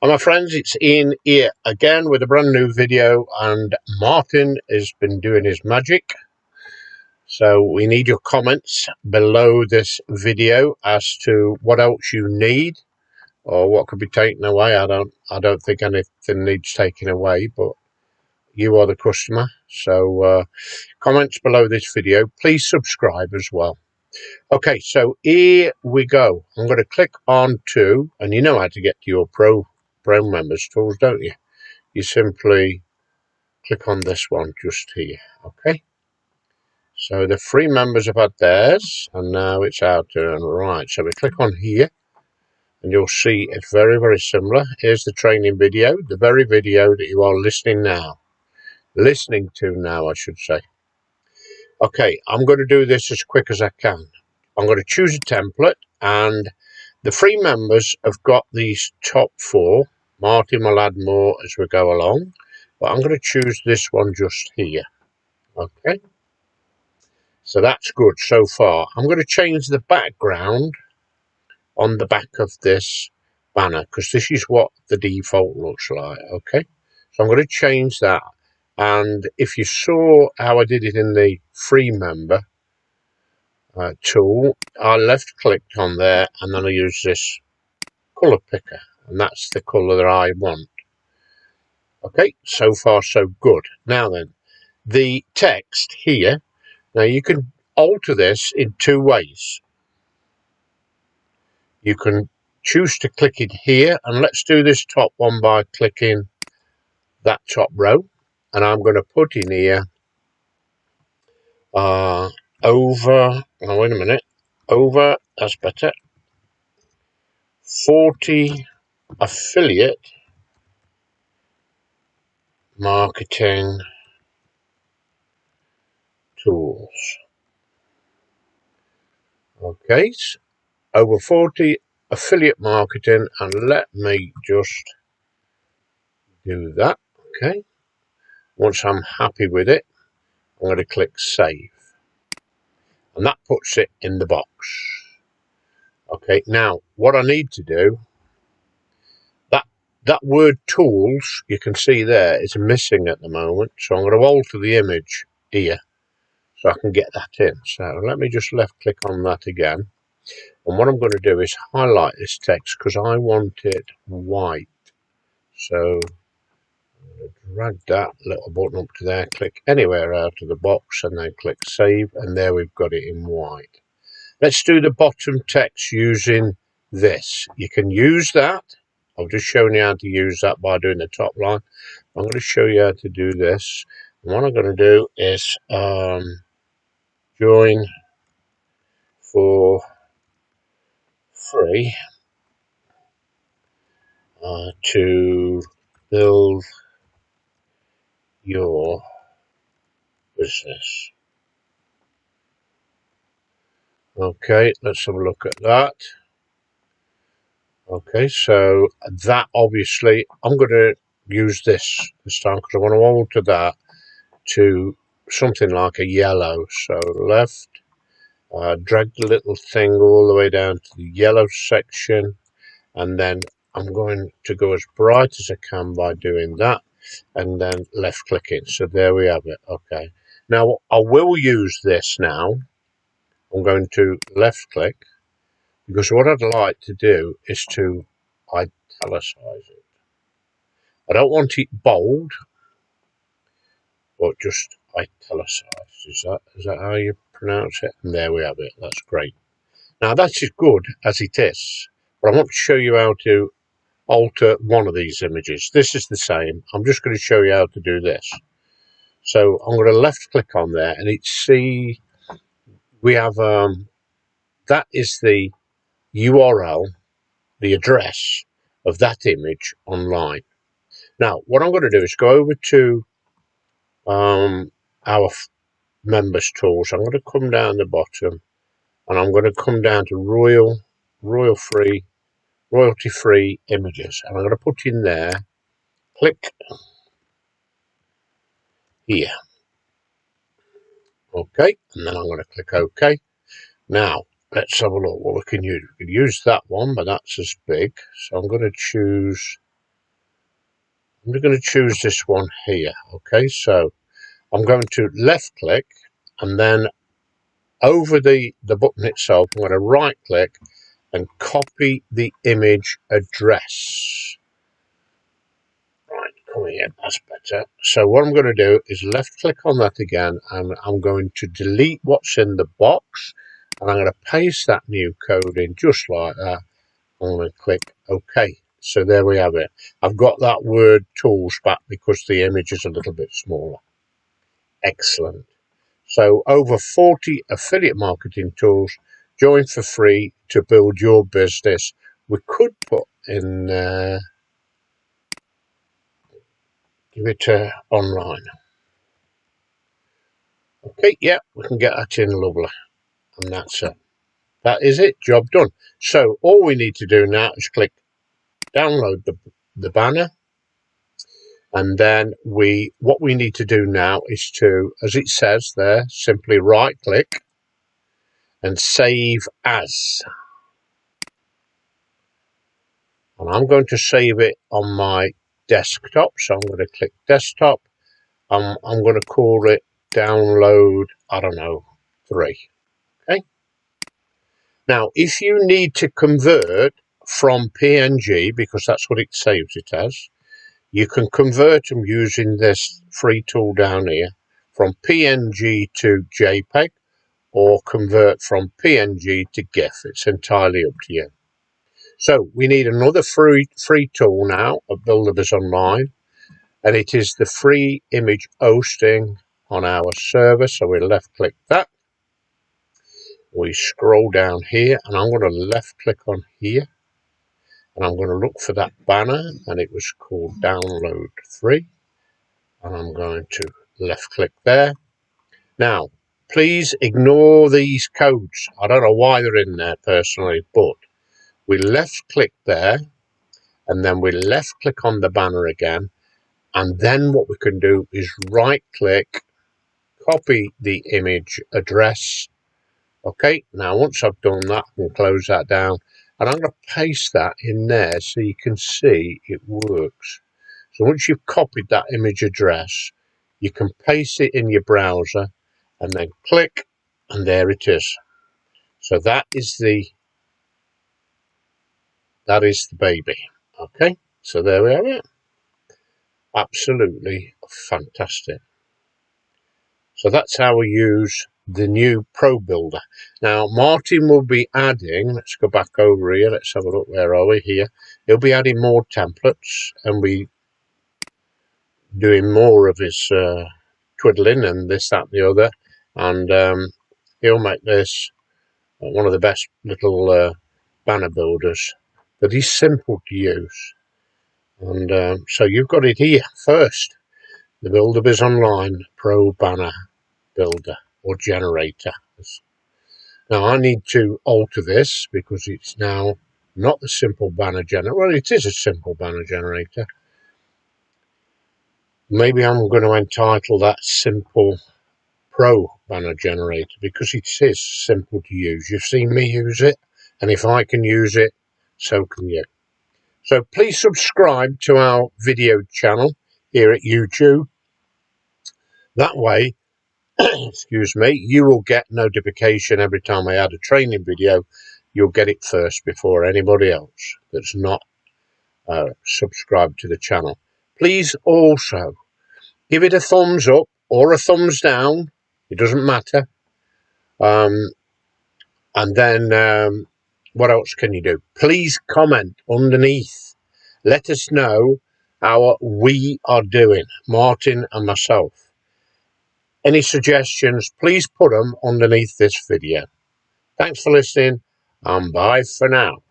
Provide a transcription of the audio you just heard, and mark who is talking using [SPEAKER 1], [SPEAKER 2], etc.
[SPEAKER 1] Hi my friends, it's Ian here again with a brand new video, and Martin has been doing his magic. So we need your comments below this video as to what else you need or what could be taken away. I don't think anything needs taken away, but you are the customer. So comments below this video. Please subscribe as well. Okay, so here we go. I'm going to click on to, and you know how to get to your Pro members tools, don't you? You simply click on this one just here. Okay, so the free members have had theirs, and now it's our turn. Right, so we click on here, and you'll see it's very, very similar. Here's the training video, the very video that you are listening to now, I should say. Okay, I'm going to do this as quick as I can. I'm going to choose a template, and the free members have got these top four. Martin will add more as we go along, but I'm going to choose this one just here. Okay, so that's good so far. I'm going to change the background on the back of this banner because this is what the default looks like. Okay, so I'm going to change that, and if you saw how I did it in the free member tool, I left clicked on there and then I use this color picker, and that's the color that I want. Okay, so far so good. Now then, the text here, now you can alter this in two ways. You can choose to click it here, and let's do this top one by clicking that top row, and I'm going to put in here over, oh wait a minute, over, that's better, 40 affiliate marketing tools. Okay, so over 40 affiliate marketing, and let me just do that. Okay, once I'm happy with it, I'm going to click save, and that puts it in the box. Okay, now what I need to do, that word tools you can see there is missing at the moment, so I'm going to alter the image here so I can get that in. So let me just left click on that again, and what I'm going to do is highlight this text because I want it white. So I'm going to drag that little button up to there, click anywhere out of the box, and then click save, and there we've got it in white. Let's do the bottom text using this. You can use that. I've just shown you how to use that by doing the top line. I'm going to show you how to do this. And what I'm going to do is join for free to build your business. Okay, let's have a look at that. Okay, so that obviously I'm going to use this time because I want to alter that to something like a yellow. So left, drag the little thing all the way down to the yellow section, and then I'm going to go as bright as I can by doing that, and then left clicking. So there we have it. Okay, now I will use this now. I'm going to left click, because what I'd like to do is to italicize it. I don't want it bold, but just italicized. Is that how you pronounce it? And there we have it. That's great. Now that's as good as it is, but I want to show you how to alter one of these images. This is the same. I'm just going to show you how to do this. So I'm going to left click on there, and we have that is the URL, the address of that image online. Now what I'm going to do is go over to our members tools. I'm going to come down the bottom, and I'm going to come down to royalty free images, and I'm going to put in there, click here. Okay, and then I'm going to click OK. Now let's have a look what we can use. We can use that one, but that's as big, so I'm going to choose I'm going to choose this one here. Okay, so I'm going to left click, and then over the button itself, I'm going to right click and copy the image address. Right, come here, that's better. So what I'm going to do is left click on that again, and I'm going to delete what's in the box, and I'm going to paste that new code in just like that. I'm going to click OK. So there we have it. I've got that word tools back because the image is a little bit smaller. Excellent. So over 40 affiliate marketing tools. Join for free to build your business. We could put in, give it online. Okay, yeah, we can get that in, lovely. And that's it. That is it, job done. So all we need to do now is click download the banner. And then what we need to do now is to, as it says there, simply right click and save as. And I'm going to save it on my desktop. So I'm going to click desktop. I'm going to call it download, I don't know, 3. Okay. Now, if you need to convert from PNG, because that's what it saves it as, you can convert them using this free tool down here from PNG to JPEG, or convert from PNG to GIF. It's entirely up to you. So we need another free tool now at Buildabizonline, and it is the free image hosting on our server. So we left click that. We scroll down here, and I'm going to left click on here, and I'm going to look for that banner, and it was called download 3, and I'm going to left click there. Now please ignore these codes. I don't know why they're in there personally, but we left click there, and then we left click on the banner again, and then what we can do is right click, copy the image address. Okay, now once I've done that, I can close that down, and I'm going to paste that in there so you can see it works. So once you've copied that image address, you can paste it in your browser and then click, and there it is. So that is the baby. Okay, so there we have it. Absolutely fantastic. So that's how we use the new Pro Builder. Now Martin will be adding, let's go back over here, let's have a look, where are we here? He'll be adding more templates, and we doing more of his twiddling and this, that and the other, and he'll make this one of the best little banner builders, but he's simple to use. And so you've got it here first, the Buildabizonline Pro Banner Builder or Generator. Now I need to alter this because it's now not the simple banner generator. Well, it is a simple banner generator. Maybe I'm going to entitle that Simple Pro Banner Generator because it is simple to use. You've seen me use it, and if I can use it, so can you. So please subscribe to our video channel here at YouTube. That way, excuse me, you will get notification every time I add a training video. You'll get it first before anybody else that's not subscribed to the channel. Please also give it a thumbs up or a thumbs down. It doesn't matter. And then what else can you do? Please comment underneath. Let us know how we are doing, Martin and myself. Any suggestions, please put them underneath this video. Thanks for listening, and bye for now.